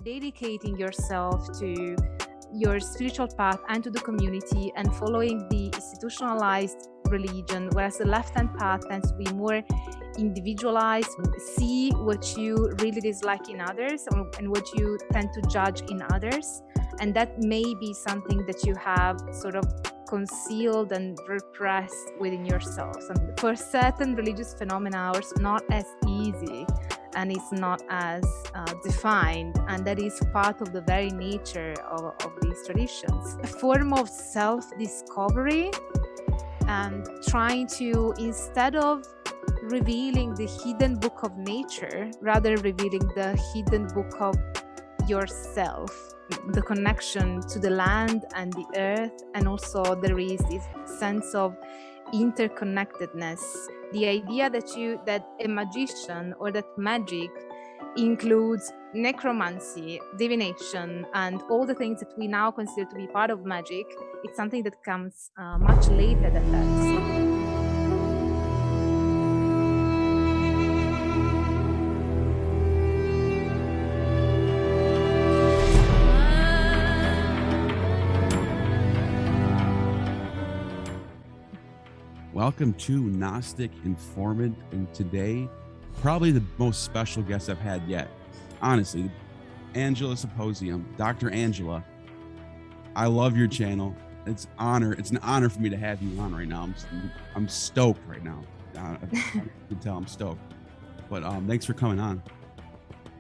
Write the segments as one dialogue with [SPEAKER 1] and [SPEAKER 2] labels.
[SPEAKER 1] dedicating yourself to your spiritual path and to the community and following the institutionalized religion, whereas the left-hand path tends to be more individualized, see what you really dislike in others and what you tend to judge in others. And that may be something that you have sort of concealed and repressed within yourselves. And for certain religious phenomena, it's not as easy and it's not as defined, and that is part of the very nature of these traditions. A form of self-discovery and trying to, instead of revealing the hidden book of nature, rather revealing the hidden book of yourself, the connection to the land and the earth, and also there is this sense of interconnectedness. The idea that a magician or that magic includes necromancy, divination, and all the things that we now consider to be part of magic, it's something that comes much later than that.
[SPEAKER 2] Welcome to Gnostic Informant, and today, probably the most special guest I've had yet. Honestly, Angela Symposium, Dr. Angela. I love your channel. It's an honor for me to have you on right now. I'm stoked right now. You can tell I'm stoked. But thanks for coming on.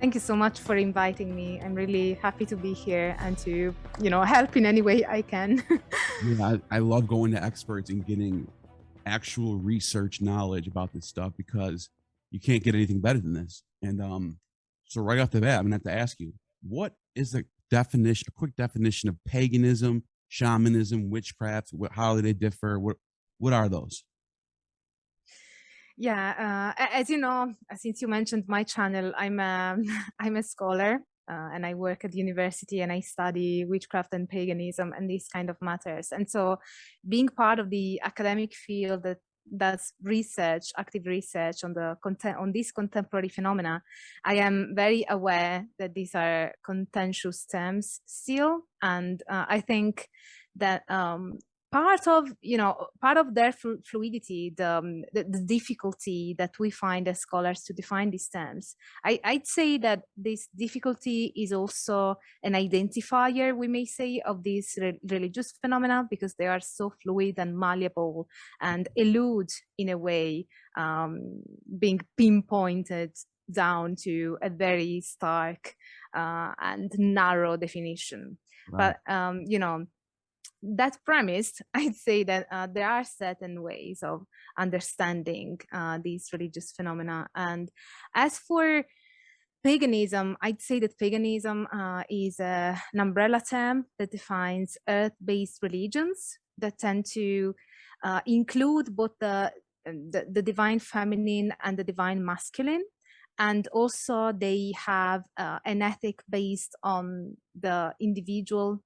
[SPEAKER 1] Thank you so much for inviting me. I'm really happy to be here and to, help in any way I can.
[SPEAKER 2] Yeah, I love going to experts and getting actual research knowledge about this stuff, because you can't get anything better than this. And so right off the bat, I'm gonna have to ask you, what is the definition, a quick definition of paganism, shamanism, witchcraft? How do they differ? What are those?
[SPEAKER 1] Yeah, as you know, since you mentioned my channel, I'm a scholar. And I work at university and I study witchcraft and paganism and these kind of matters. And so being part of the academic field that does research, active research on these contemporary phenomena, I am very aware that these are contentious terms still. And I think that part of their fluidity, the difficulty that we find as scholars to define these terms, I'd say that this difficulty is also an identifier, we may say, of these religious phenomena, because they are so fluid and malleable and elude, in a way, being pinpointed down to a very stark and narrow definition. Right. But that premised, I'd say that there are certain ways of understanding these religious phenomena. And as for paganism, I'd say that paganism is an umbrella term that defines earth-based religions that tend to include both the divine feminine and the divine masculine. And also they have an ethic based on the individual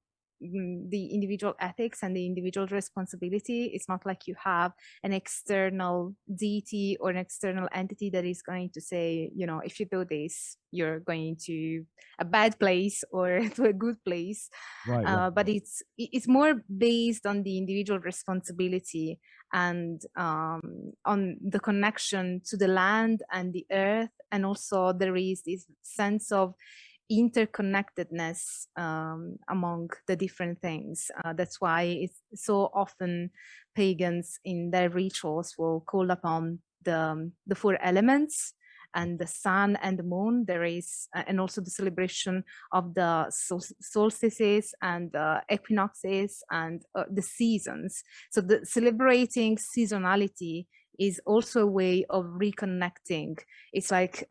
[SPEAKER 1] ethics and the individual responsibility. It's not like you have an external deity or an external entity that is going to say, if you do this, you're going to a bad place or to a good place. Right. But it's more based on the individual responsibility and on the connection to the land and the earth. And also there is this sense of interconnectedness among the different things. That's why it's so often pagans in their rituals will call upon the four elements and the sun and the moon. There is, and also the celebration of the solstices and equinoxes and the seasons. So the celebrating seasonality is also a way of reconnecting. It's like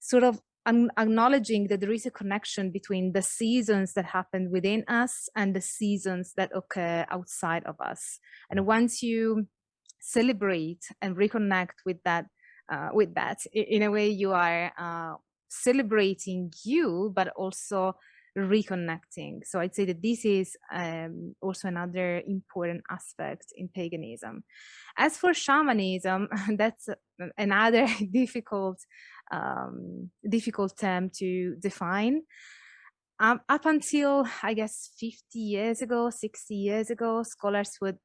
[SPEAKER 1] sort of acknowledging that there is a connection between the seasons that happen within us and the seasons that occur outside of us. And once you celebrate and reconnect with that, in a way you are celebrating you, but also reconnecting. So I'd say that this is also another important aspect in paganism. As for shamanism, that's another difficult term to define. Up until, I guess, 50 years ago, 60 years ago, scholars would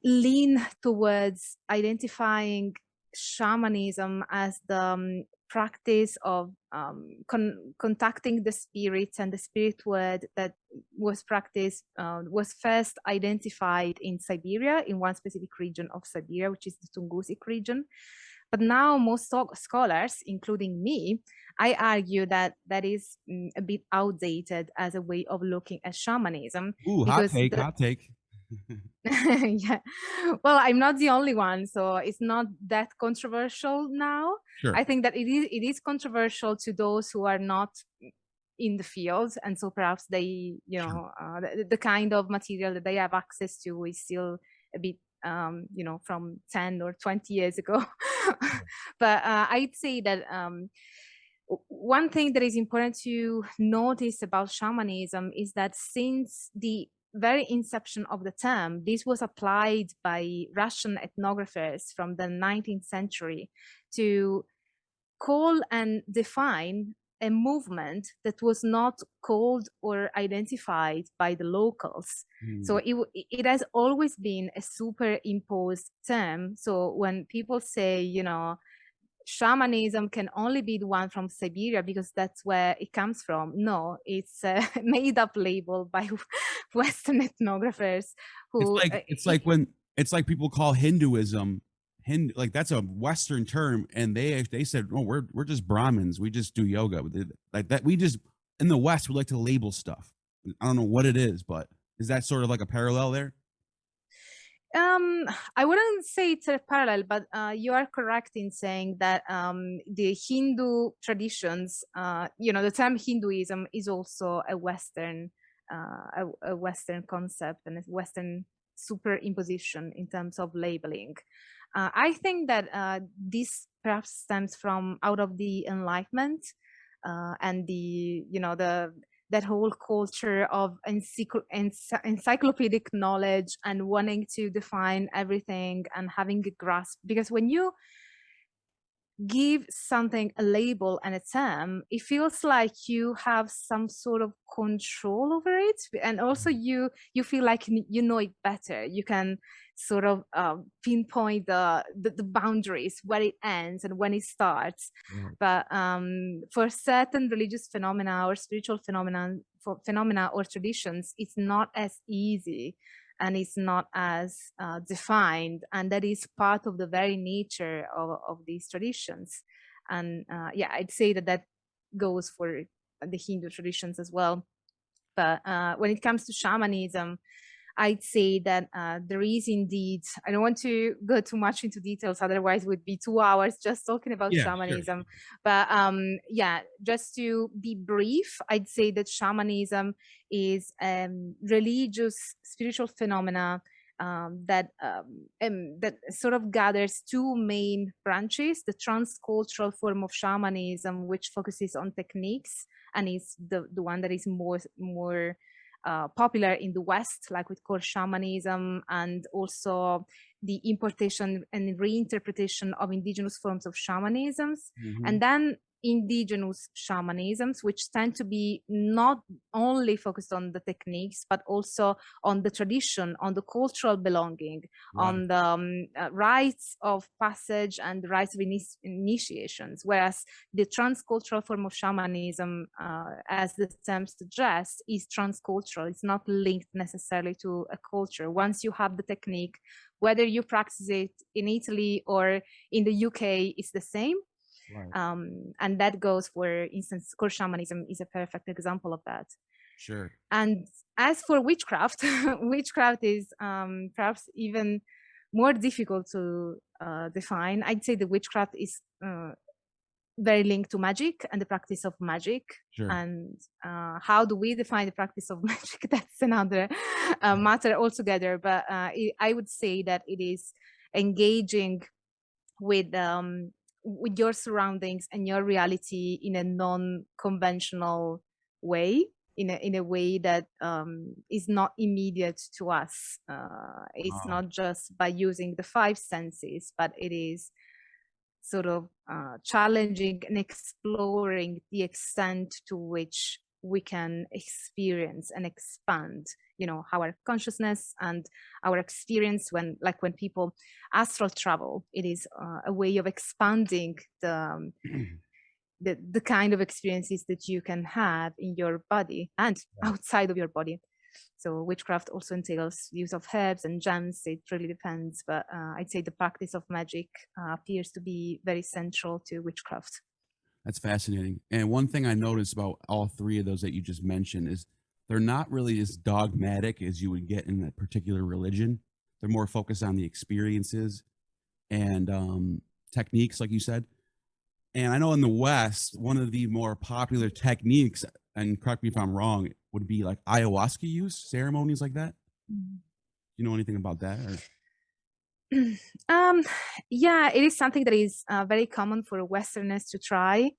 [SPEAKER 1] lean towards identifying shamanism as the practice of contacting the spirits, and the spirit world that was practiced was first identified in Siberia, in one specific region of Siberia, which is the Tungusic region. But now most scholars, including me, I argue that that is a bit outdated as a way of looking at shamanism.
[SPEAKER 2] Ooh,
[SPEAKER 1] Because
[SPEAKER 2] hot take.
[SPEAKER 1] yeah, well, I'm not the only one, so it's not that controversial now.
[SPEAKER 2] Sure.
[SPEAKER 1] I think that it is controversial to those who are not in the field, and so perhaps they, you know, the kind of material that they have access to is still a bit, you know, from 10 or 20 years ago. But I'd say that one thing that is important to notice about shamanism is that since the very inception of the term, this was applied by Russian ethnographers from the 19th century to call and define a movement that was not called or identified by the locals. So it has always been a superimposed term. So when people say, you know, shamanism can only be the one from Siberia because that's where it comes from. No, it's a made up label by Western ethnographers who
[SPEAKER 2] it's like people call Hinduism like that's a Western term, and they said, oh, we're just Brahmins, we just do yoga like that. We just, in the West, we like to label stuff. I don't know what it is, but is that sort of like a parallel there?
[SPEAKER 1] I wouldn't say it's a parallel, but you are correct in saying that the Hindu traditions, you know, the term Hinduism is also a Western concept and a Western superimposition in terms of labeling. I think that this perhaps stems from out of the Enlightenment and the, you know, that whole culture of encyclopedic knowledge and wanting to define everything and having a grasp. Because when you give something a label and a term, it feels like you have some sort of control over it, and also you feel like you know it better. You can sort of pinpoint the boundaries, where it ends and when it starts. But for certain religious phenomena or spiritual phenomena or traditions, it's not as easy and it's not as defined, and that is part of the very nature of these traditions. And yeah, I'd say that that goes for the Hindu traditions as well. But when it comes to shamanism, I'd say that there is indeed, I don't want to go too much into details, otherwise it would be 2 hours just talking about shamanism. Sure. But yeah, just to be brief, I'd say that shamanism is religious spiritual phenomena that sort of gathers two main branches: the transcultural form of shamanism, which focuses on techniques and is the one that is more popular in the West, like with core shamanism, and also the importation and reinterpretation of indigenous forms of shamanisms. And then indigenous shamanisms, which tend to be not only focused on the techniques, but also on the tradition, on the cultural belonging, on the rites of passage and the rites of initiations. Whereas the transcultural form of shamanism, as the term suggests, is transcultural. It's not linked necessarily to a culture. Once you have the technique, whether you practice it in Italy or in the UK, it's the same. And that goes, for instance, core shamanism is a perfect example of that.
[SPEAKER 2] Sure.
[SPEAKER 1] And as for witchcraft, witchcraft is perhaps even more difficult to define. I'd say the witchcraft is very linked to magic and the practice of magic. Sure. And how do we define the practice of magic? That's another matter altogether. But I would say that it is engaging with your surroundings and your reality in a non-conventional way, in a way that is not immediate to us. It's not just by using the five senses, but it is sort of challenging and exploring the extent to which we can experience and expand, you know, our consciousness and our experience. When people astral travel, it is a way of expanding the kind of experiences that you can have in your body and outside of your body. So witchcraft also entails use of herbs and gems. It really depends, but I'd say the practice of magic appears to be very central to witchcraft.
[SPEAKER 2] That's fascinating. And one thing I noticed about all three of those that you just mentioned is they're not really as dogmatic as you would get in a particular religion. They're more focused on the experiences and techniques, like you said. And I know in the West, one of the more popular techniques, and correct me if I'm wrong, would be like ayahuasca use, ceremonies like that. You know anything about that? Or?
[SPEAKER 1] Yeah, it is something that is very common for Westerners to try.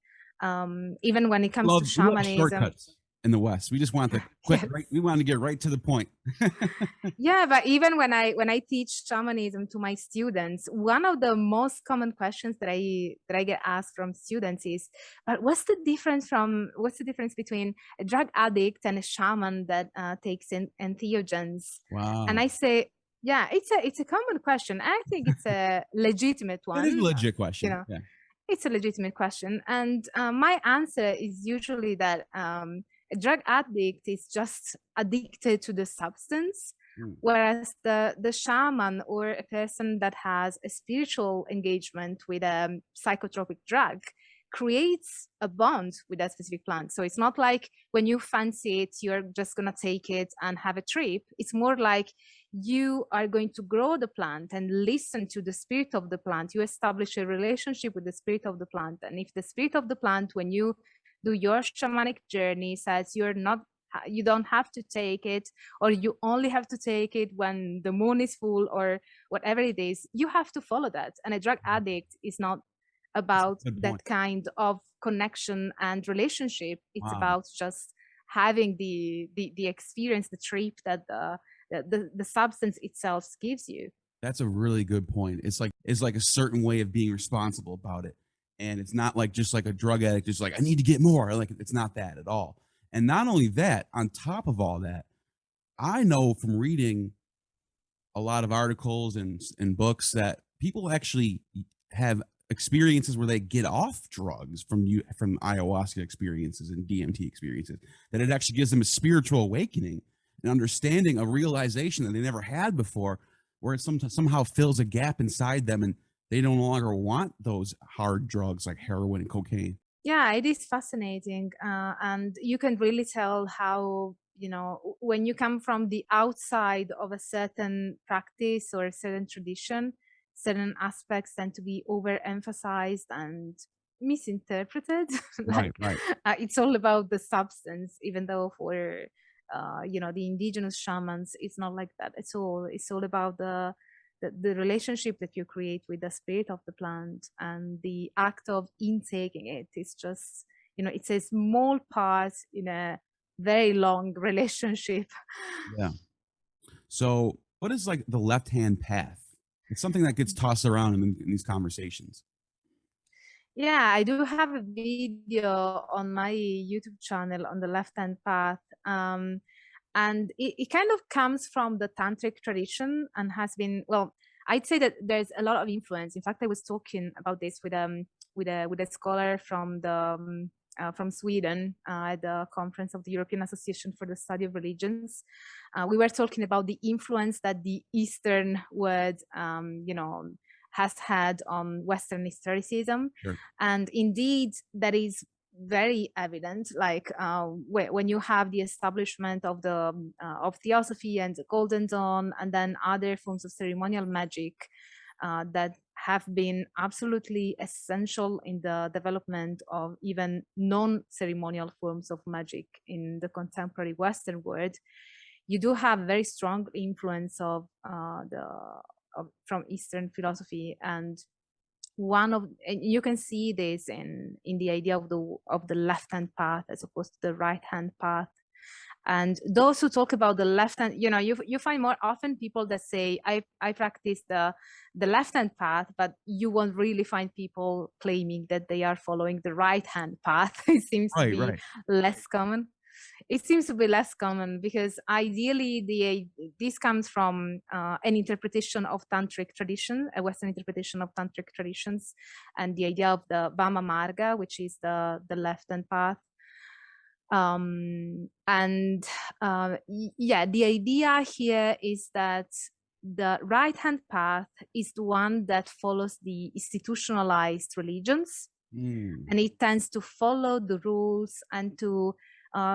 [SPEAKER 1] Even when it comes to shamanism.
[SPEAKER 2] Shortcuts in the West. We just want the quick, yes. We want to get right to the point.
[SPEAKER 1] Yeah, but even when I teach shamanism to my students, one of the most common questions that I get asked from students is, but what's the difference between a drug addict and a shaman that takes in entheogens?
[SPEAKER 2] Wow.
[SPEAKER 1] And I say, yeah, it's a common question. I think it's a legitimate one.
[SPEAKER 2] It is a legit question.
[SPEAKER 1] You know,
[SPEAKER 2] yeah.
[SPEAKER 1] It's a legitimate question. And my answer is usually that a drug addict is just addicted to the substance, whereas the shaman or a person that has a spiritual engagement with a psychotropic drug creates a bond with that specific plant. So it's not like when you fancy it, you're just going to take it and have a trip. It's more like you are going to grow the plant and listen to the spirit of the plant. You establish a relationship with the spirit of the plant. And if the spirit of the plant, when you do your shamanic journey, says you don't have to take it, or you only have to take it when the moon is full, or whatever it is, you have to follow that. And a drug addict is not about that kind of connection and relationship. It's about just having the experience, the trip that the substance itself gives you.
[SPEAKER 2] That's a really good point. It's like a certain way of being responsible about it. And it's not like just like a drug addict, just like, I need to get more. Like, it's not that at all. And not only that, on top of all that, I know from reading a lot of articles and books that people actually have experiences where they get off drugs from ayahuasca experiences and DMT experiences, that it actually gives them a spiritual awakening, an understanding, a realization that they never had before, where it somehow fills a gap inside them and they no longer want those hard drugs like heroin and cocaine.
[SPEAKER 1] Yeah, it is fascinating. And you can really tell how, you know, when you come from the outside of a certain practice or a certain tradition, certain aspects tend to be overemphasized and misinterpreted.
[SPEAKER 2] Right.
[SPEAKER 1] It's all about the substance, even though for, the indigenous shamans, it's not like that at all. It's all about the relationship that you create with the spirit of the plant, and the act of intaking it is just, it's a small part in a very long relationship.
[SPEAKER 2] Yeah. So what is like the left-hand path? It's something that gets tossed around in these conversations.
[SPEAKER 1] Yeah, I do have a video on my YouTube channel on the left-hand path. And it kind of comes from the tantric tradition and has been, well, I'd say that there's a lot of influence. In fact, I was talking about this with a scholar from from Sweden at the conference of the European Association for the Study of Religions. We were talking about the influence that the Eastern world, has had on Western historicism.
[SPEAKER 2] Sure.
[SPEAKER 1] And indeed, that is very evident, like when you have the establishment of the of theosophy and the Golden Dawn, and then other forms of ceremonial magic that have been absolutely essential in the development of even non-ceremonial forms of magic in the contemporary Western world. You do have very strong influence of from Eastern philosophy, and you can see this in the idea of the left-hand path as opposed to the right-hand path. And those who talk about the left hand, you know, you find more often people that say, I practice the left hand path, but you won't really find people claiming that they are following the right hand path. It seems to be less common. It seems to be less common because ideally this comes from an interpretation of tantric tradition, a Western interpretation of tantric traditions, and the idea of the Vama Marga, which is the left hand path. Yeah, the idea here is that the right hand path is the one that follows the institutionalized religions, and it tends to follow the rules and to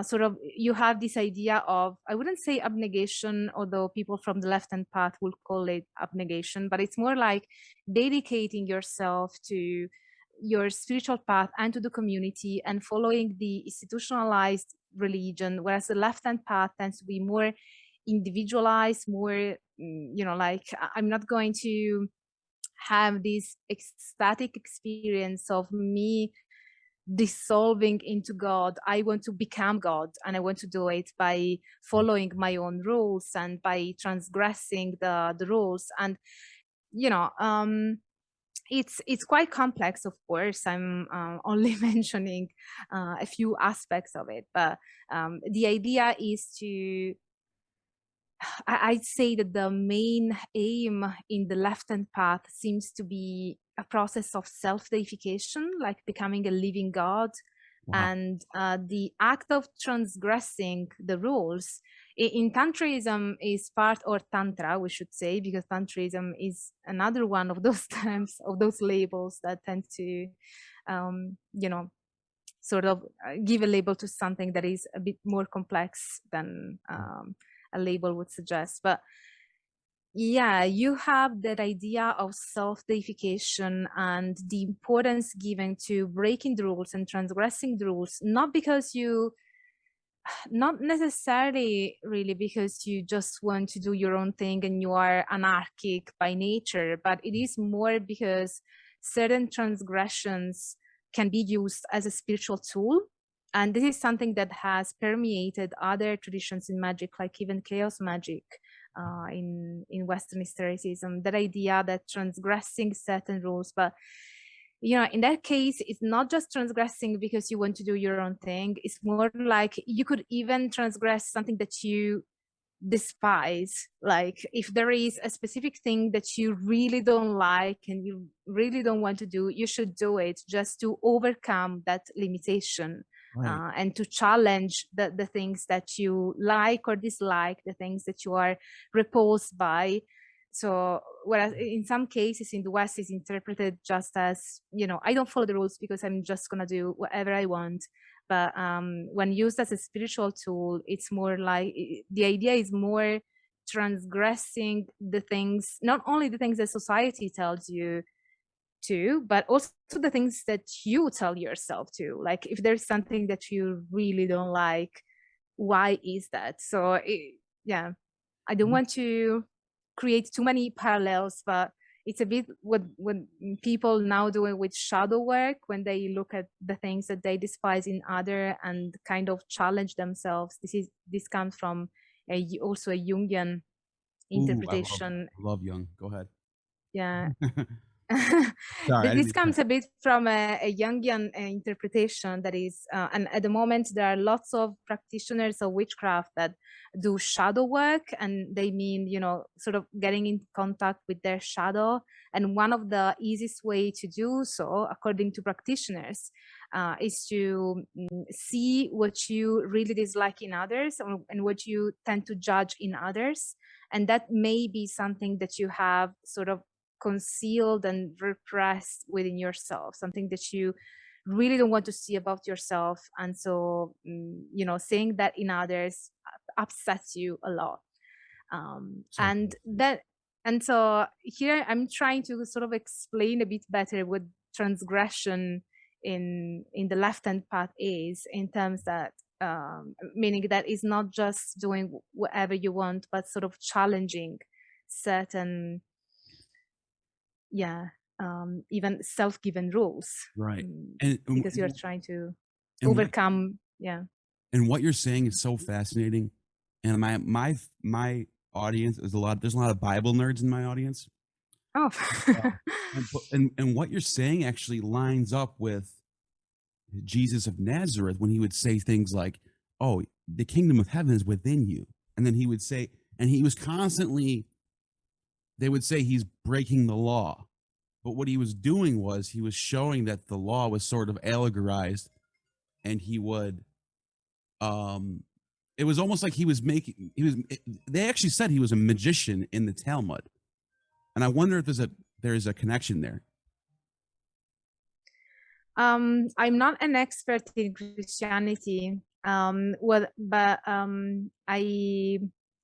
[SPEAKER 1] sort of, you have this idea of, I wouldn't say abnegation, although people from the left hand path will call it abnegation, but it's more like dedicating yourself to your spiritual path and to the community and following the institutionalized religion, whereas the left hand path tends to be more individualized, more, you know, like, I'm not going to have this ecstatic experience of me dissolving into God. I want to become God, and I want to do it by following my own rules and by transgressing the rules. And you know, it's quite complex, of course. I'm only mentioning a few aspects of it, but the idea is to, I'd say that the main aim in the left-hand path seems to be a process of self-deification, like becoming a living God. Wow. And the act of transgressing the rules in Tantrism is part, or Tantra, we should say, because Tantrism is another one of those terms, of those labels that tend to, you know, sort of give a label to something that is a bit more complex than a label would suggest. But yeah, you have that idea of self-deification and the importance given to breaking the rules and transgressing the rules, not necessarily really because you just want to do your own thing and you are anarchic by nature, but it is more because certain transgressions can be used as a spiritual tool. And this is something that has permeated other traditions in magic, like even chaos magic in Western Esotericism, that idea that transgressing certain rules, but you know, in that case, it's not just transgressing because you want to do your own thing. It's more like you could even transgress something that you despise. Like if there is a specific thing that you really don't like and you really don't want to do, you should do it just to overcome that limitation. Right. And to challenge the things that you like or dislike, the things that you are repulsed by. So whereas in some cases in the West is interpreted just as, you know, I don't follow the rules because I'm just going to do whatever I want. But when used as a spiritual tool, it's more like, the idea is more transgressing the things, not only the things that society tells you to, but also the things that you tell yourself to. Like if there's something that you really don't like, why is that? So yeah, I don't want to create too many parallels, but it's a bit what people now doing with shadow work, when they look at the things that they despise in other and kind of challenge themselves. This comes from also a Jungian interpretation.
[SPEAKER 2] I love Jung. Go ahead.
[SPEAKER 1] Yeah.
[SPEAKER 2] Sorry,
[SPEAKER 1] this comes a bit from a Jungian interpretation that is, and at the moment there are lots of practitioners of witchcraft that do shadow work, and they mean, you know, sort of getting in contact with their shadow. And one of the easiest way to do so, according to practitioners, is to see what you really dislike in others and what you tend to judge in others. And that may be something that you have sort of concealed and repressed within yourself, something that you really don't want to see about yourself. And so, you know, seeing that in others upsets you a lot. And so here I'm trying to sort of explain a bit better what transgression in the left-hand path is, in terms that meaning that it's not just doing whatever you want, but sort of challenging certain, even self-given rules,
[SPEAKER 2] right?
[SPEAKER 1] And because you're trying to overcome
[SPEAKER 2] And what you're saying is so fascinating. And my audience is there's a lot of Bible nerds in my audience.
[SPEAKER 1] Oh.
[SPEAKER 2] And what you're saying actually lines up with Jesus of Nazareth when he would say things like, "Oh, the kingdom of heaven is within you," and then he would say, and he was constantly, they would say he's breaking the law, but what he was doing was he was showing that the law was sort of allegorized, and he would, it was almost like they actually said he was a magician in the Talmud, and I wonder if there's a connection there.
[SPEAKER 1] I'm not an expert in Christianity, but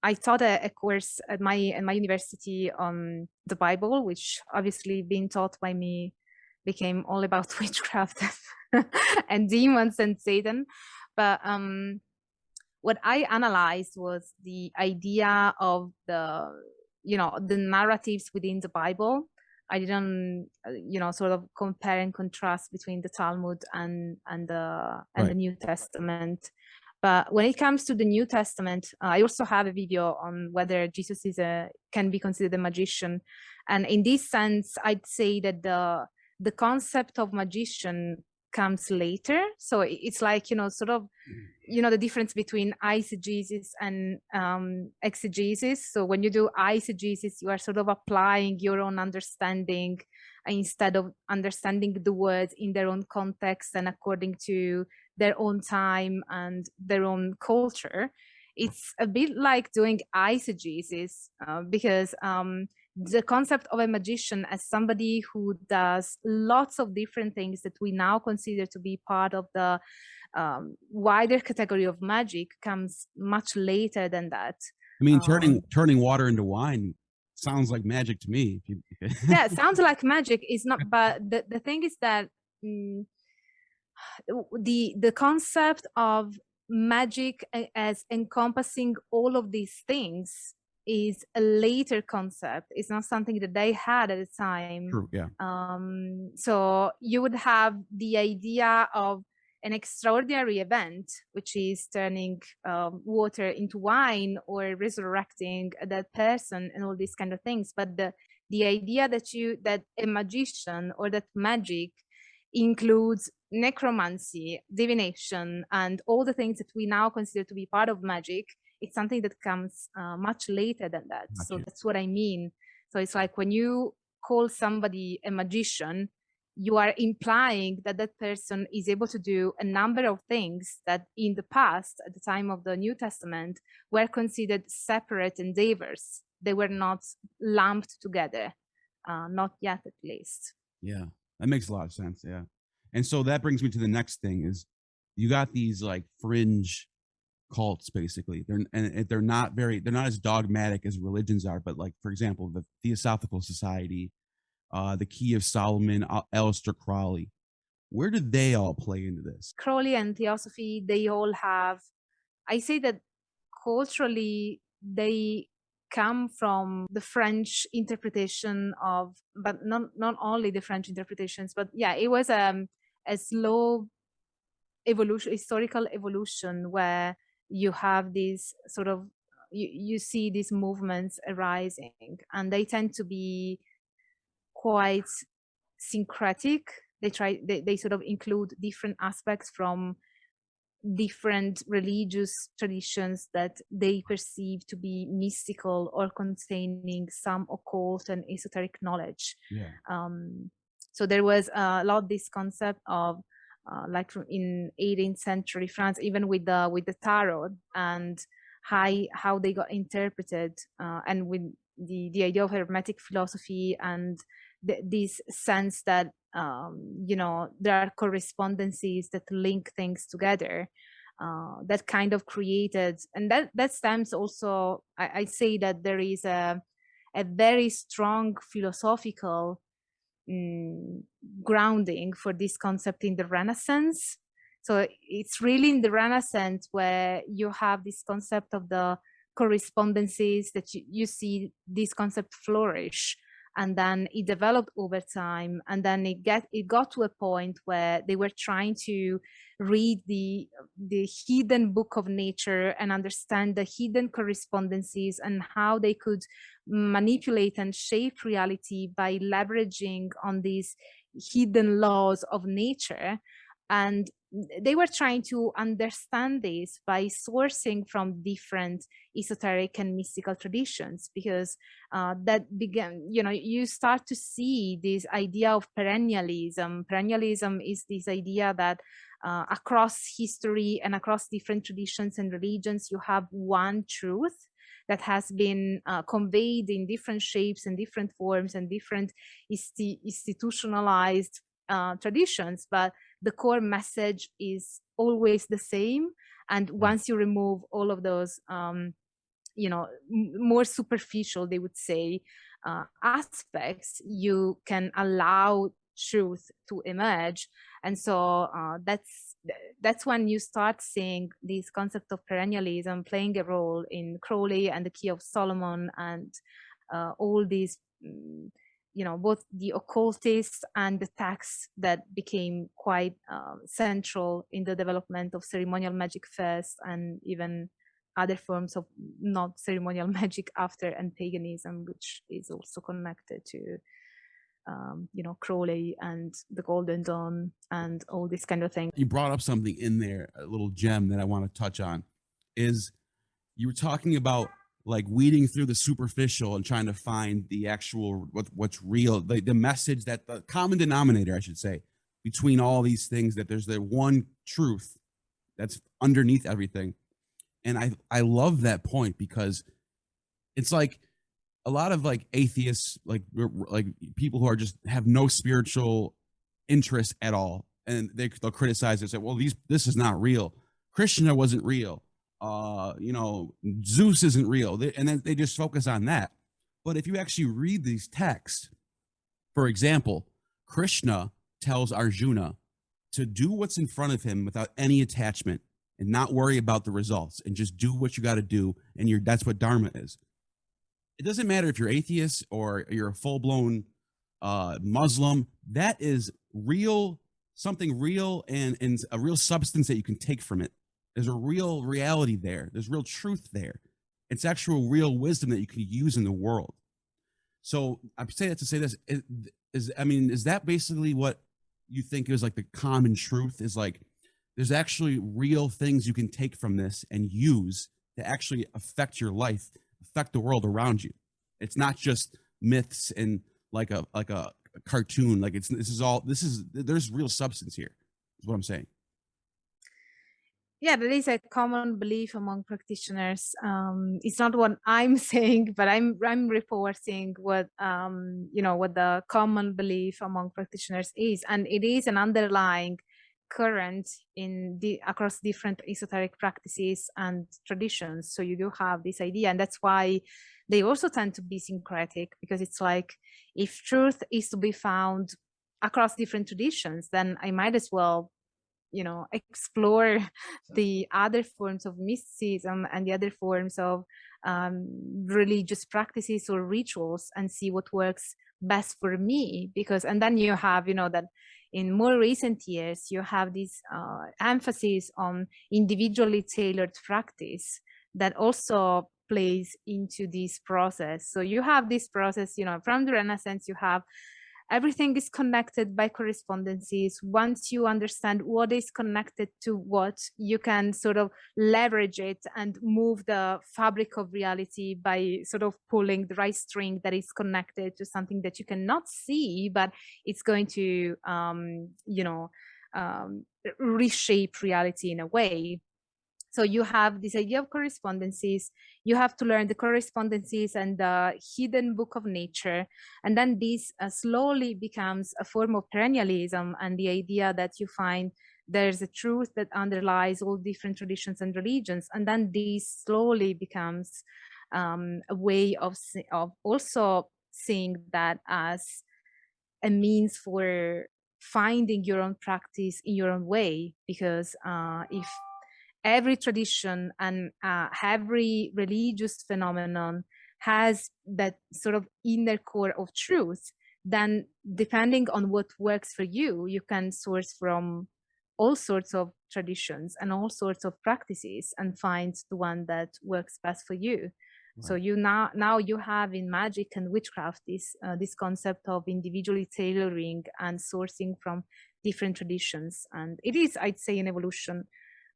[SPEAKER 1] I taught a course at my university on the Bible, which obviously being taught by me became all about witchcraft and demons and Satan. But what I analyzed was the idea of the narratives within the Bible. I didn't, sort of compare and contrast between the Talmud and the New Testament. But when it comes to the New Testament, I also have a video on whether Jesus can be considered a magician. And in this sense, I'd say that the concept of magician comes later. So it's like, sort of, the difference between eisegesis and exegesis. So when you do eisegesis, you are sort of applying your own understanding instead of understanding the words in their own context and according to their own time and their own culture. It's a bit like doing eisegesis because the concept of a magician as somebody who does lots of different things that we now consider to be part of the wider category of magic comes much later than that.
[SPEAKER 2] I mean, turning water into wine sounds like magic to me.
[SPEAKER 1] Yeah, it sounds like magic. It's not, but the thing is that the concept of magic as encompassing all of these things is a later concept. It's not something that they had at the time.
[SPEAKER 2] True, yeah.
[SPEAKER 1] So you would have the idea of an extraordinary event, which is turning water into wine or resurrecting that person and all these kind of things. But the idea that a magician or that magic includes necromancy, divination, and all the things that we now consider to be part of magic, it's something that comes much later than that. Gotcha. So that's what I mean. So it's like when you call somebody a magician, you are implying that that person is able to do a number of things that in the past, at the time of the New Testament, were considered separate endeavors. They were not lumped together, not yet at least.
[SPEAKER 2] Yeah, that makes a lot of sense. Yeah. And so that brings me to the next thing is you got these like fringe cults, basically. They're not as dogmatic as religions are, but like, for example, the Theosophical Society, the Key of Solomon, Alister Crowley. Where did they all play into this?
[SPEAKER 1] Crowley and Theosophy, they all have, I say that culturally, they come from the French interpretation of, but not only the French interpretations, but yeah, it was a slow evolution, historical evolution, where you have these sort of, you see these movements arising, and they tend to be quite syncretic. They sort of include different aspects from different religious traditions that they perceive to be mystical or containing some occult and esoteric knowledge.
[SPEAKER 2] Yeah.
[SPEAKER 1] So there was a lot of this concept of like in 18th century France, even with the tarot and how they got interpreted, and with the idea of hermetic philosophy and this sense that there are correspondences that link things together, that kind of created, and that stems also, I say that there is a very strong philosophical grounding for this concept in the Renaissance. So it's really in the Renaissance where you have this concept of the correspondences that you see this concept flourish. and then it developed over time, and then it got to a point where they were trying to read the hidden book of nature and understand the hidden correspondences and how they could manipulate and shape reality by leveraging on these hidden laws of nature. And they were trying to understand this by sourcing from different esoteric and mystical traditions, because that began, you start to see this idea of perennialism. Perennialism is this idea that across history and across different traditions and religions, you have one truth that has been conveyed in different shapes and different forms and different institutionalized traditions, but the core message is always the same. And once you remove all of those, more superficial, they would say, aspects, you can allow truth to emerge. And so that's when you start seeing this concept of perennialism playing a role in Crowley and the Key of Solomon, and all these both the occultists and the texts that became quite central in the development of ceremonial magic first, and even other forms of not ceremonial magic after, and paganism, which is also connected to Crowley and the Golden Dawn and all this kind of thing.
[SPEAKER 2] You brought up something in there, a little gem that I want to touch on, is you were talking about like weeding through the superficial and trying to find the actual what's real, the message, that the common denominator, I should say, between all these things, that there's the one truth that's underneath everything. And I love that point, because it's like a lot of like atheists, like people who are just have no spiritual interest at all, and they'll criticize it, say, well, this is not real. Krishna wasn't real. Zeus isn't real. And then they just focus on that. But if you actually read these texts, for example, Krishna tells Arjuna to do what's in front of him without any attachment and not worry about the results, and just do what you got to do. And that's what Dharma is. It doesn't matter if you're atheist or you're a full-blown Muslim. That is real, something real, and a real substance that you can take from it. There's a real reality there. There's real truth there. It's actual real wisdom that you can use in the world. So I say that to say this is that basically what you think is like the common truth, is like there's actually real things you can take from this and use to actually affect your life, affect the world around you. It's not just myths and like a cartoon. Like there's real substance here, is what I'm saying.
[SPEAKER 1] Yeah, there is a common belief among practitioners. It's not what I'm saying, but I'm reporting what what the common belief among practitioners is, and it is an underlying current across different esoteric practices and traditions. So you do have this idea, and that's why they also tend to be syncretic, because it's like, if truth is to be found across different traditions, then I might as well explore the other forms of mysticism and the other forms of religious practices or rituals, and see what works best for me. And then you have that in more recent years you have this emphasis on individually tailored practice that also plays into this process. So you have this process, from the Renaissance, you have everything is connected by correspondences. Once you understand what is connected to what, you can sort of leverage it and move the fabric of reality by sort of pulling the right string that is connected to something that you cannot see, but it's going to, reshape reality in a way. So you have this idea of correspondences. You have to learn the correspondences and the hidden book of nature. And then this slowly becomes a form of perennialism, and the idea that you find there's a truth that underlies all different traditions and religions. And then this slowly becomes a way of also seeing that as a means for finding your own practice in your own way. Because if every tradition and every religious phenomenon has that sort of inner core of truth, then depending on what works for you, you can source from all sorts of traditions and all sorts of practices and find the one that works best for you. Right. So you now you have in Magick and witchcraft this concept of individually tailoring and sourcing from different traditions, and it is, I'd say, an evolution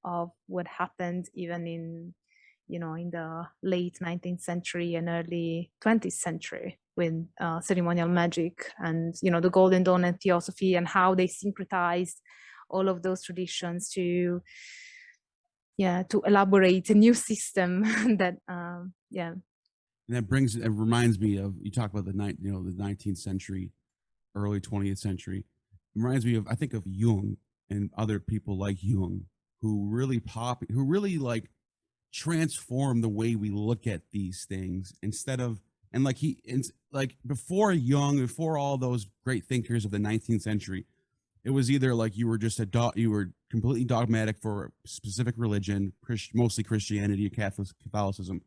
[SPEAKER 1] of what happened even in the late 19th century and early 20th century with ceremonial magic and the Golden Dawn and Theosophy, and how they syncretized all of those traditions to elaborate a new system that
[SPEAKER 2] And it reminds me of, you talk about the 19th century, early 20th century. It reminds me of, I think, of Jung and other people like Jung who really like transform the way we look at these things, instead of, and like before Jung, before all those great thinkers of the 19th century, it was either like you were just you were completely dogmatic for a specific religion, mostly Christianity, Catholicism.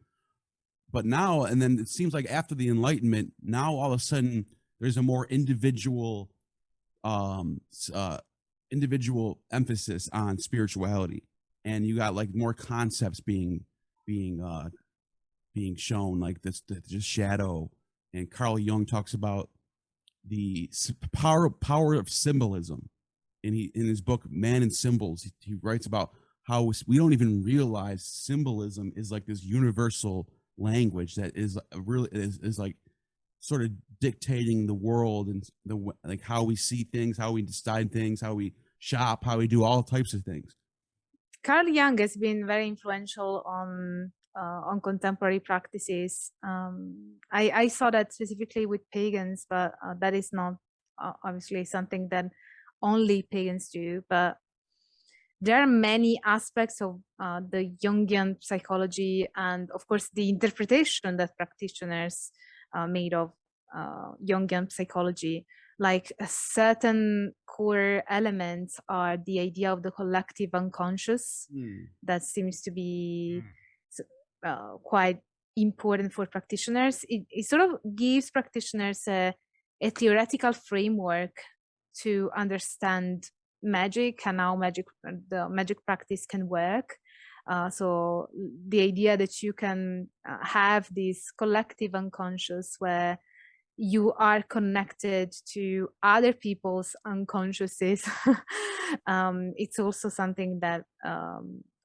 [SPEAKER 2] But now, and then it seems like after the Enlightenment, now all of a sudden there's a more individual emphasis on spirituality, and you got like more concepts being shown, like this just shadow. And Carl Jung talks about the power of symbolism in his book Man and Symbols. He writes about how we don't even realize symbolism is like this universal language that is really is like sort of dictating the world, and like how we see things, how we decide things, how we shop, how we do all types of things.
[SPEAKER 1] Carl Jung has been very influential on contemporary practices. I saw that specifically with pagans, but that is not obviously something that only pagans do. But there are many aspects of the Jungian psychology, and of course the interpretation that practitioners made of Jungian psychology. Like certain core elements are the idea of the collective unconscious. That seems to be quite important for practitioners. It sort of gives practitioners a theoretical framework to understand magic and how the magic practice can work. So the idea that you can have this collective unconscious where you are connected to other people's unconsciouses. It's also something that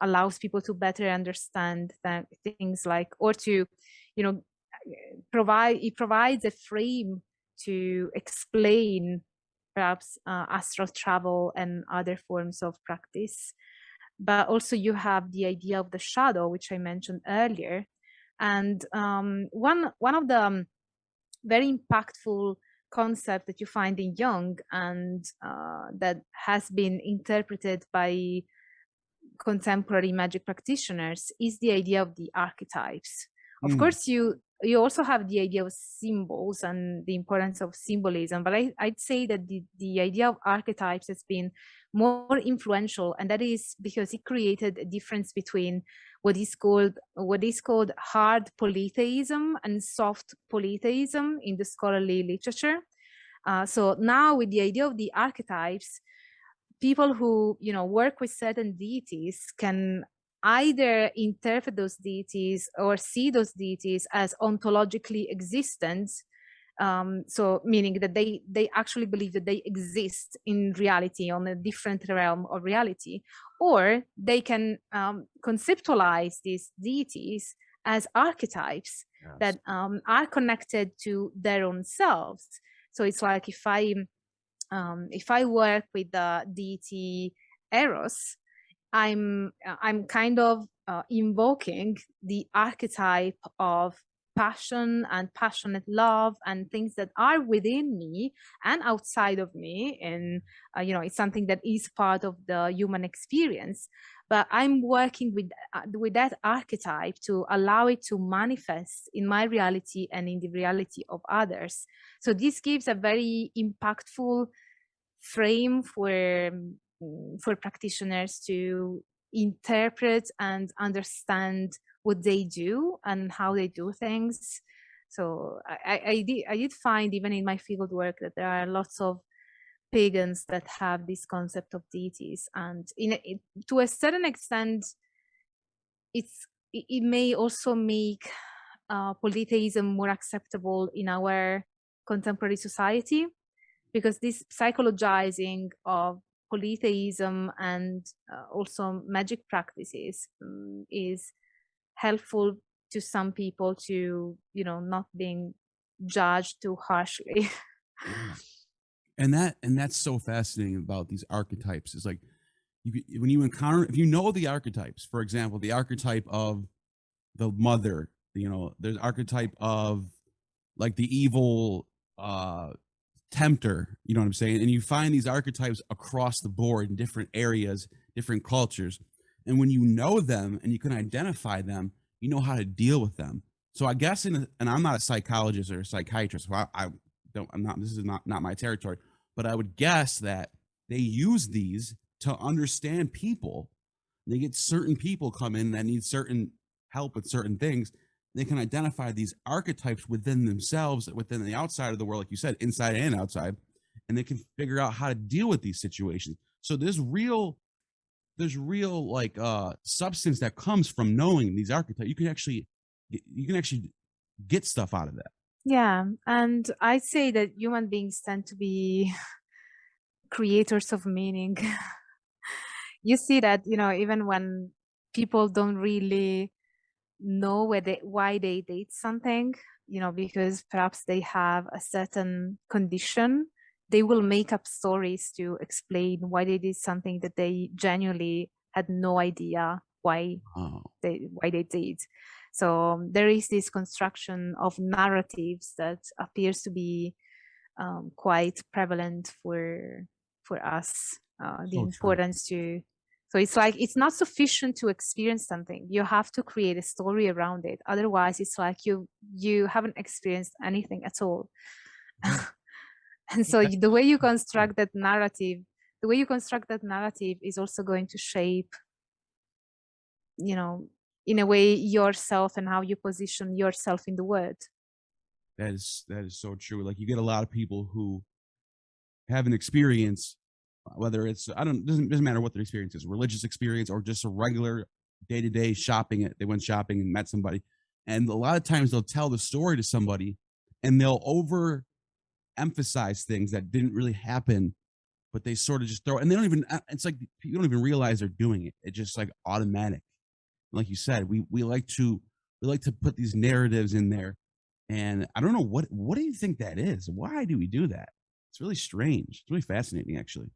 [SPEAKER 1] allows people to better understand that things like, or to, provides a frame to explain perhaps astral travel and other forms of practice. But also you have the idea of the shadow, which I mentioned earlier. And one of the very impactful concept that you find in Jung, and that has been interpreted by contemporary magic practitioners, is the idea of the archetypes. Of course, you also have the idea of symbols and the importance of symbolism, but I'd say that the idea of archetypes has been more influential, and that is because it created a difference between what is called hard polytheism and soft polytheism in the scholarly literature. So now with the idea of the archetypes, people who work with certain deities can either interpret those deities or see those deities as ontologically existent. So meaning that they actually believe that they exist in reality on a different realm of reality, or they can conceptualize these deities as archetypes. Yes. That are connected to their own selves. So it's like if I work with the deity Eros, I'm kind of invoking the archetype of passion and passionate love and things that are within me and outside of me, and it's something that is part of the human experience, but I'm working with that archetype to allow it to manifest in my reality and in the reality of others. So this gives a very impactful frame for practitioners to interpret and understand what they do and how they do things. So I did find, even in my field work, that there are lots of pagans that have this concept of deities, and to a certain extent, it may also make polytheism more acceptable in our contemporary society, because this psychologizing of polytheism and also magic practices is helpful to some people to, not being judged too harshly.
[SPEAKER 2] Yeah. And that's so fascinating about these archetypes. Is like when you encounter, if you know the archetypes, for example, the archetype of the mother, there's archetype of like the evil tempter, you know what I'm saying? And you find these archetypes across the board in different areas, different cultures. And when you know them and you can identify them, you know how to deal with them. So I guess and I'm not a psychologist or a psychiatrist, so I'm not, this is not my territory, but I would guess that they use these to understand people. They get certain people come in that need certain help with certain things. They can identify these archetypes within themselves, within the outside of the world, like you said, inside and outside, and they can figure out how to deal with these situations. So there's real like substance that comes from knowing these archetypes. You can actually get stuff out of that.
[SPEAKER 1] Yeah, and I'd say that human beings tend to be creators of meaning. You see that, even when people don't really know why they did something, because perhaps they have a certain condition, they will make up stories to explain why they did something that they genuinely had no idea why they did. So there is this construction of narratives that appears to be quite prevalent for us. The importance to, so it's like, it's not sufficient to experience something. You have to create a story around it. Otherwise, it's like you haven't experienced anything at all. And so the way you construct that narrative, is also going to shape, in a way, yourself and how you position yourself in the world.
[SPEAKER 2] That is so true. Like you get a lot of people who have an experience, whether it's doesn't matter what their experience is, religious experience or just a regular day-to-day shopping. They went shopping and met somebody, and a lot of times they'll tell the story to somebody and they'll over emphasize things that didn't really happen, but they sort of just throw, and they don't even, it's like you don't even realize they're doing it. It's just like automatic. Like you said, we like to put these narratives in there, and I don't know what do you think that is? Why do we do that? It's really strange. It's really fascinating, actually.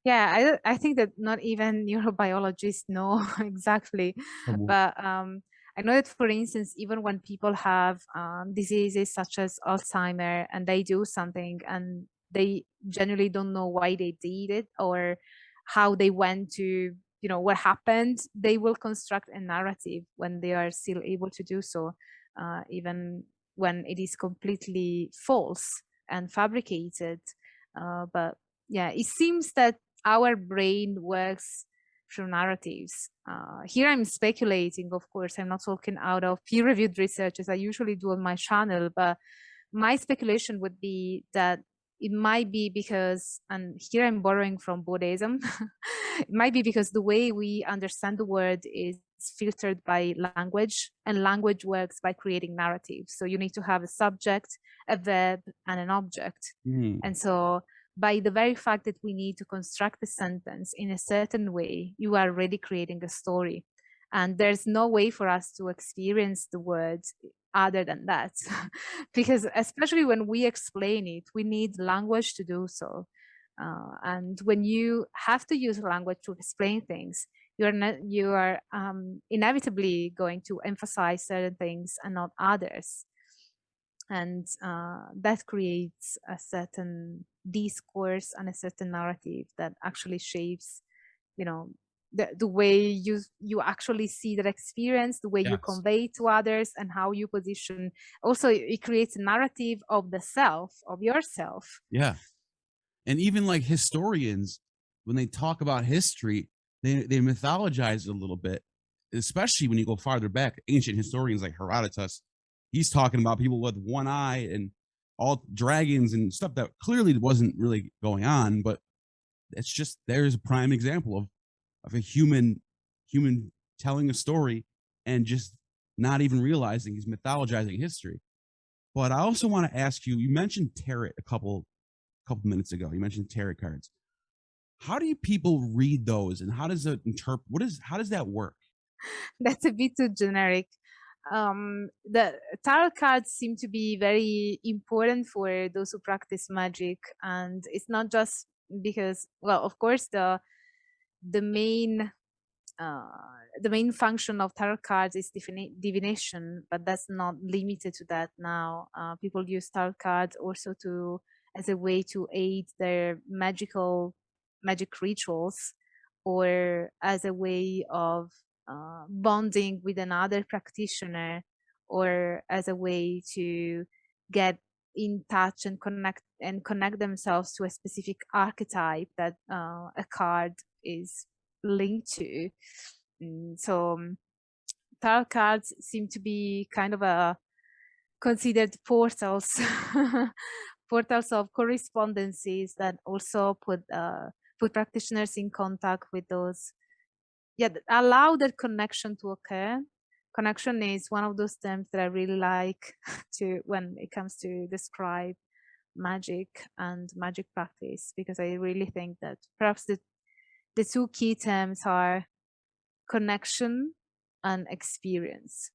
[SPEAKER 1] Yeah, I think that not even neurobiologists know exactly, but I know that, for instance, even when people have diseases such as Alzheimer and they do something and they genuinely don't know why they did it or how they went to, what happened, they will construct a narrative when they are still able to do so, even when it is completely false and fabricated. But yeah, it seems that our brain works through narratives. Here I'm speculating, of course, I'm not talking out of peer-reviewed research as I usually do on my channel, but my speculation would be that it might be because, and here I'm borrowing from Buddhism, it might be because the way we understand the world is filtered by language, and language works by creating narratives. So you need to have a subject, a verb, and an object. And so by the very fact that we need to construct a sentence in a certain way, you are already creating a story. And there's no way for us to experience the words other than that. Because especially when we explain it, we need language to do so. And when you have to use language to explain things, you are inevitably going to emphasize certain things and not others. And that creates a certain discourse and a certain narrative that actually shapes, the way you actually see that experience, the way you convey to others, and how you position. Also, it creates a narrative of the self, of yourself.
[SPEAKER 2] Yeah. And even like historians, when they talk about history, they mythologize it a little bit, especially when you go farther back. Ancient historians like Herodotus, he's talking about people with one eye and all dragons and stuff that clearly wasn't really going on, but it's just, there's a prime example of a human telling a story and just not even realizing he's mythologizing history. But I also want to ask you, you mentioned tarot a couple minutes ago. You mentioned tarot cards. How do people read those, and how does it interpret? How does that work?
[SPEAKER 1] That's a bit too generic. The tarot cards seem to be very important for those who practice magic, and it's not just because, well, of course, the main function of tarot cards is divination, but that's not limited to that now. People use tarot cards also as a way to aid their magic rituals, or as a way of bonding with another practitioner, or as a way to get in touch and connect themselves to a specific archetype that a card is linked to. So tarot cards seem to be kind of considered portals portals of correspondences that also put practitioners in contact with those, allow that connection to occur. Connection is one of those terms that I really like to when it comes to describe magic and magic practice, because I really think that perhaps the two key terms are connection and experience.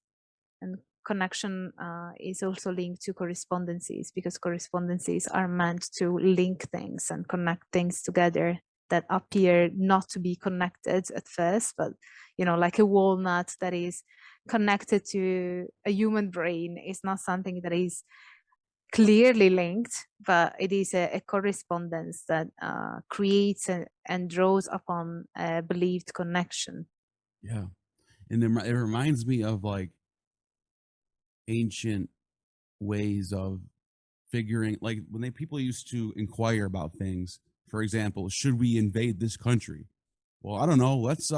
[SPEAKER 1] And connection is also linked to correspondences, because correspondences are meant to link things and connect things together that appear not to be connected at first, but like a walnut that is connected to a human brain is not something that is clearly linked, but it is a correspondence that creates and draws upon a believed connection.
[SPEAKER 2] Yeah. And it reminds me of like ancient ways of figuring, like when people used to inquire about things. For example, should we invade this country? Well, I don't know. Let's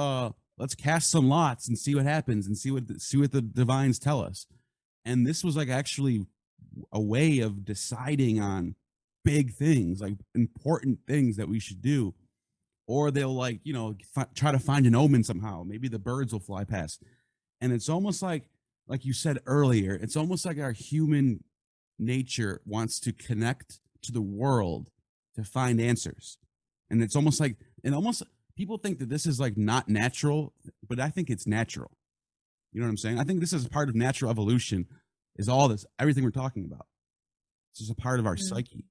[SPEAKER 2] cast some lots and see what happens, and see what the divines tell us. And this was like actually a way of deciding on big things, like important things that we should do. Or they'll try to find an omen somehow. Maybe the birds will fly past. And it's almost like you said earlier, it's almost like our human nature wants to connect to the world to find answers. And it's almost like, people think that this is like not natural, but I think it's natural. You know what I'm saying? I think this is part of natural evolution, is all this, everything we're talking about. It's just a part of our psyche.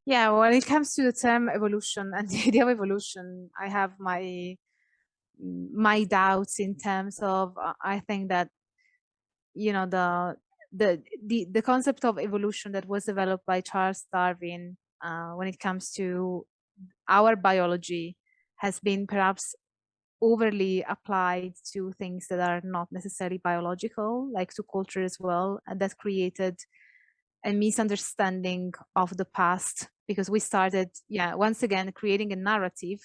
[SPEAKER 1] Yeah, when it comes to the term evolution and the idea of evolution, I have my doubts in terms of, I think that, the concept of evolution that was developed by Charles Darwin when it comes to our biology has been perhaps overly applied to things that are not necessarily biological, like to culture as well, and that created a misunderstanding of the past, because we started once again creating a narrative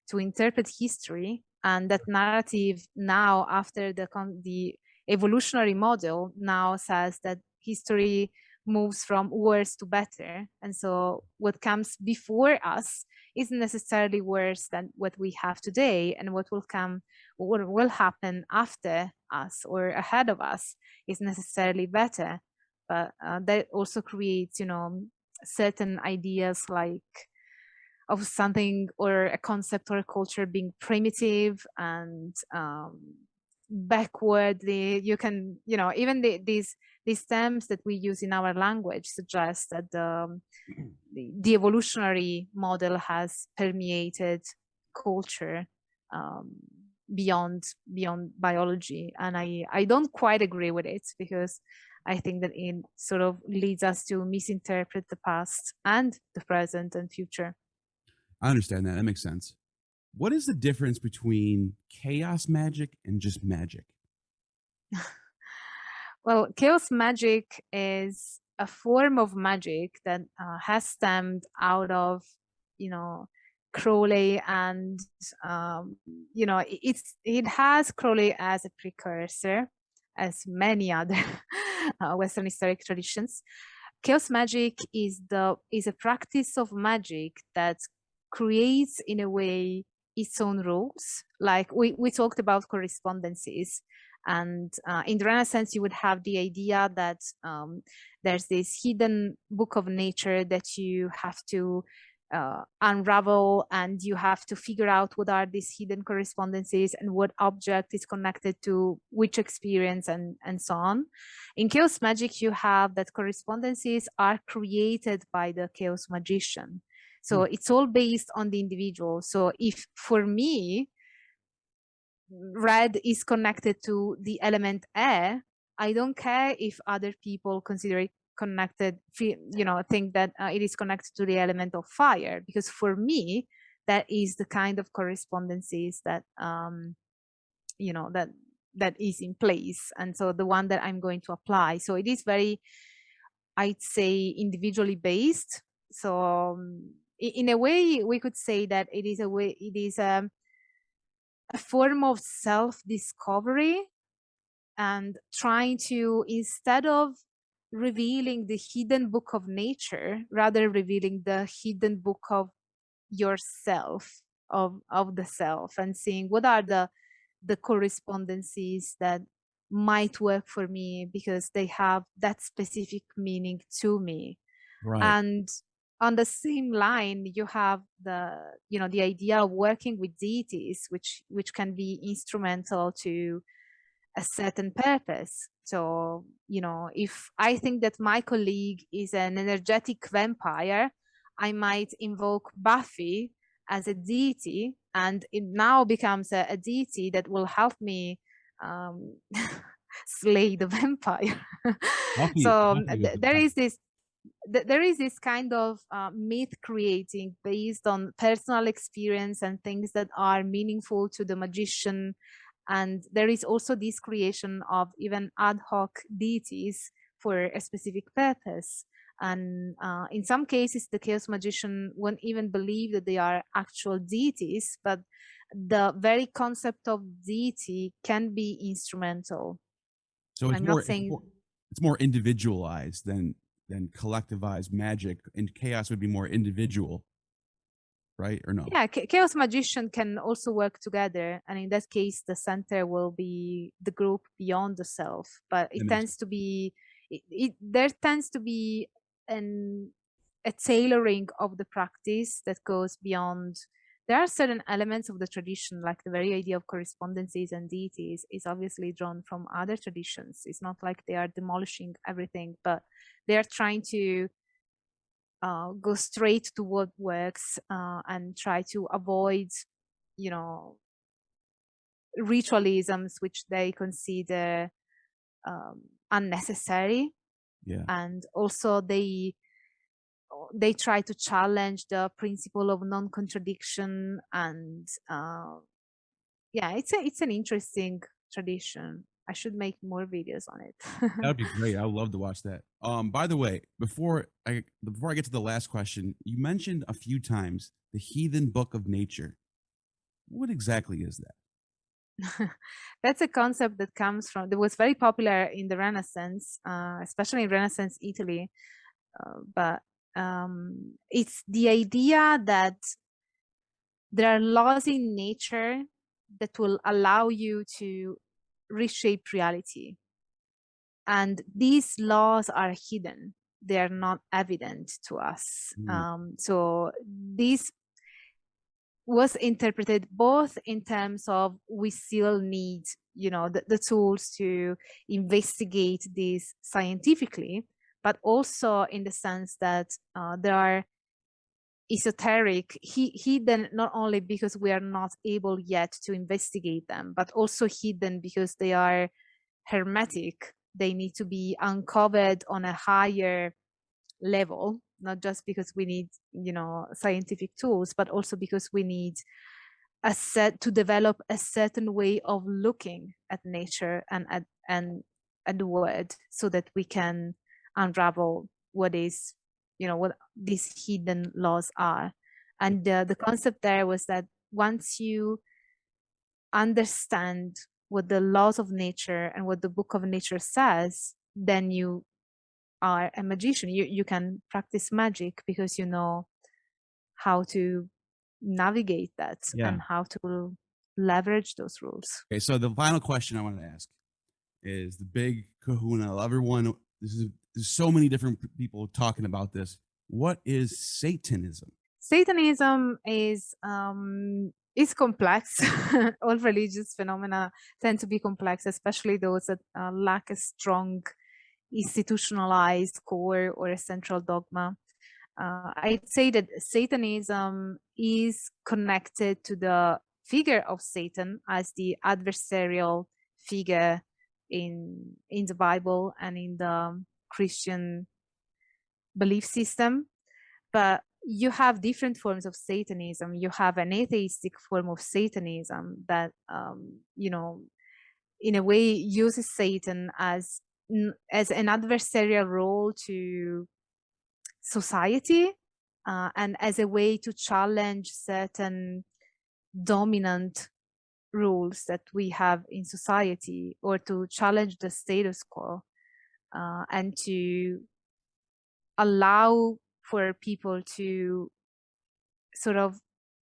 [SPEAKER 1] to interpret history, and that narrative now, after the evolutionary model, now says that history moves from worse to better, and so what comes before us isn't necessarily worse than what we have today, and what will happen after us or ahead of us is necessarily better. But that also creates, certain ideas like of something or a concept or a culture being primitive and backward. You can, even these terms that we use in our language suggest that the evolutionary model has permeated culture beyond biology, and I don't quite agree with it, because I think that it sort of leads us to misinterpret the past and the present and future.
[SPEAKER 2] I understand that. That makes sense. What is the difference between chaos magic and just magic?
[SPEAKER 1] Well, chaos magic is a form of magic that has stemmed out of, Crowley, and it has Crowley as a precursor, as many other Western historic traditions. Chaos magic is a practice of magic that creates, in a way, its own rules. Like we talked about correspondences, and in the Renaissance, you would have the idea that there's this hidden book of nature that you have to unravel, and you have to figure out what are these hidden correspondences and what object is connected to which experience, and so on. In chaos magic, you have that correspondences are created by the chaos magician. So it's all based on the individual. So if, for me, red is connected to the element air, I don't care if other people consider it connected, think that it is connected to the element of fire, because for me, that is the kind of correspondences that that is in place, and so the one that I'm going to apply. So it is very, I'd say, individually based. So in a way, we could say that it is a form of self-discovery, and trying to, instead of revealing the hidden book of nature, rather revealing the hidden book of yourself, of the self, and seeing what are the correspondences that might work for me because they have that specific meaning to me.
[SPEAKER 2] Right.
[SPEAKER 1] And on the same line, you have the idea of working with deities, which can be instrumental to a certain purpose. So, if I think that my colleague is an energetic vampire, I might invoke Buffy as a deity, and it now becomes a deity that will help me slay the vampire. So there is this kind of myth creating based on personal experience and things that are meaningful to the magician. And there is also this creation of even ad hoc deities for a specific purpose. And in some cases, the chaos magician won't even believe that they are actual deities, but the very concept of deity can be instrumental.
[SPEAKER 2] So it's more individualized than collectivized magic, and chaos would be more individual, right? Or no?
[SPEAKER 1] Yeah, chaos magician can also work together, and in that case, the center will be the group beyond the self. But it tends to be, there tends to be a tailoring of the practice that goes beyond. There are certain elements of the tradition, like the very idea of correspondences and deities, is obviously drawn from other traditions. It's not like they are demolishing everything, but they are trying to go straight to what works and try to avoid, ritualisms which they consider unnecessary.
[SPEAKER 2] Yeah.
[SPEAKER 1] And also they try to challenge the principle of non-contradiction. And yeah, it's an interesting tradition. I should make more videos on it.
[SPEAKER 2] That would be great. I would love to watch that. By the way, before I get to the last question, you mentioned a few times the heathen book of nature. What exactly is that?
[SPEAKER 1] That's a concept that was very popular in the Renaissance, especially in Renaissance Italy. But it's the idea that there are laws in nature that will allow you to reshape reality. And these laws are hidden. They are not evident to us. So this was interpreted both in terms of we still need, the tools to investigate this scientifically, but also in the sense that there are esoteric, hidden, not only because we are not able yet to investigate them, but also hidden because they are hermetic. They need to be uncovered on a higher level, not just because we need, scientific tools, but also because we need to develop a certain way of looking at nature and at the world, so that we can unravel what is, what these hidden laws are. And the concept there was that once you understand what the laws of nature and what the book of nature says, then you are a magician. You can practice magic because you know how to navigate that
[SPEAKER 2] Yeah.
[SPEAKER 1] and how to leverage those rules.
[SPEAKER 2] Okay, so the final question I wanted to ask is the big kahuna. Everyone, there's so many different people talking about this. What is Satanism?
[SPEAKER 1] Satanism is complex. All religious phenomena tend to be complex, especially those that lack a strong institutionalized core or a central dogma. I'd say that Satanism is connected to the figure of Satan as the adversarial figure in the Bible and in the Christian belief system. But you have different forms of Satanism. You have an atheistic form of Satanism that, you know, in a way uses Satan as an adversarial role to society and as a way to challenge certain dominant rules that we have in society, or to challenge the status quo and to allow for people to sort of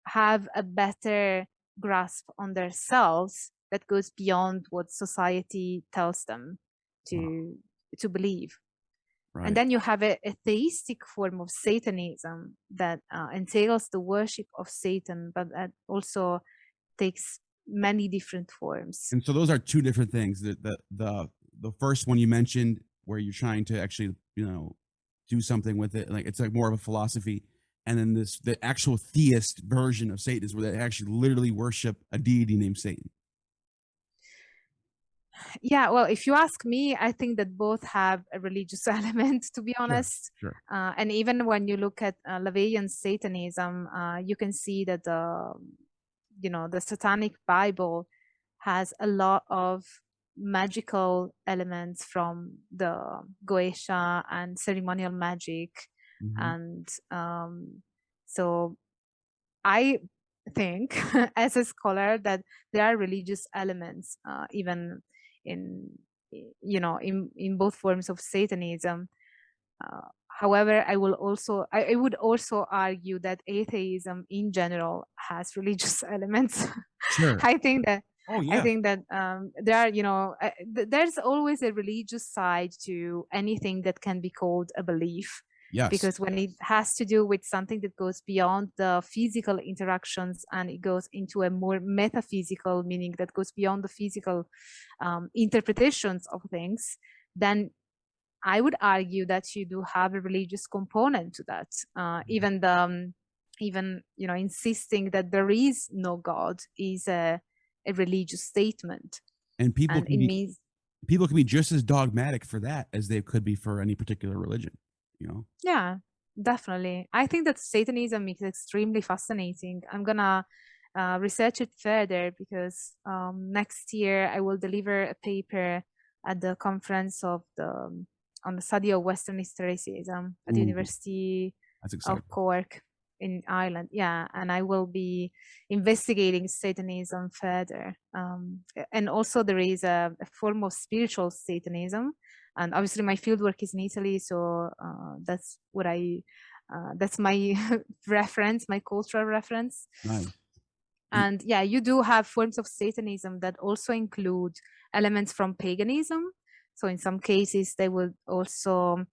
[SPEAKER 1] have a better grasp on themselves that goes beyond what society tells them to believe.
[SPEAKER 2] Right.
[SPEAKER 1] And then you have a theistic form of Satanism that entails the worship of Satan, but that also takes many different forms.
[SPEAKER 2] And so those are two different things. The first one you mentioned, where you're trying to actually, you know, do something with it, like it's like more of a philosophy. And then the actual theist version of Satan is where they actually literally worship a deity named Satan.
[SPEAKER 1] Yeah, well, if you ask me, I think that both have a religious element, to be honest.
[SPEAKER 2] Sure.
[SPEAKER 1] And even when you look at LaVeyan Satanism, you can see that you know, the Satanic Bible has a lot of magical elements from the Goetia and ceremonial magic. And so I think as a scholar that there are religious elements even in, you know, in both forms of Satanism. However, I would also argue that atheism in general has religious elements.
[SPEAKER 2] Sure.
[SPEAKER 1] I think that
[SPEAKER 2] I
[SPEAKER 1] think that there are, you know, there's always a religious side to anything that can be called a belief.
[SPEAKER 2] Yes.
[SPEAKER 1] Because when it has to do with something that goes beyond the physical interactions and it goes into a more metaphysical meaning that goes beyond the physical interpretations of things, then I would argue that you do have a religious component to that. Even you know, insisting that there is no God is a religious statement.
[SPEAKER 2] And people can be just as dogmatic for that as they could be for any particular religion, you know?
[SPEAKER 1] Yeah, definitely. I think that Satanism is extremely fascinating. I'm gonna research it further because next year I will deliver a paper at the conference of on the study of Western Historicism at the University of Cork in Ireland. Yeah, and I will be investigating Satanism further. And also there is a form of spiritual Satanism. And obviously my fieldwork is in Italy, so that's what that's my reference, my cultural reference.
[SPEAKER 2] Nice.
[SPEAKER 1] And yeah, you do have forms of Satanism that also include elements from paganism. So in some cases, they would also,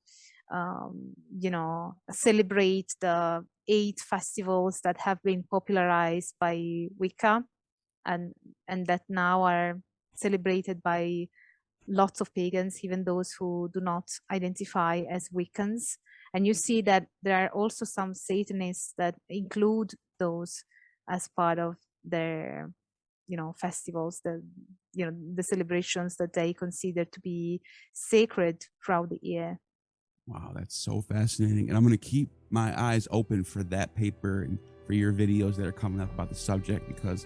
[SPEAKER 1] you know, celebrate the 8 festivals that have been popularized by Wicca and that now are celebrated by lots of pagans, even those who do not identify as Wiccans. And you see that there are also some Satanists that include those as part of their, you know, festivals, the celebrations that they consider to be sacred throughout the year.
[SPEAKER 2] Wow, that's so fascinating. And I'm going to keep my eyes open for that paper and for your videos that are coming up about the subject, because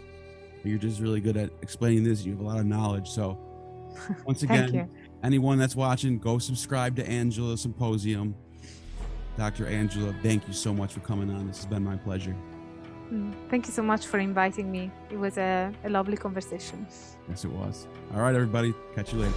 [SPEAKER 2] you're just really good at explaining this. You have a lot of knowledge. So once again, anyone that's watching, go subscribe to Angela Symposium. Dr. Angela, thank you so much for coming on. This has been my pleasure.
[SPEAKER 1] Thank you so much for inviting me. It was a lovely conversation.
[SPEAKER 2] Yes, it was. All right, everybody. Catch you later.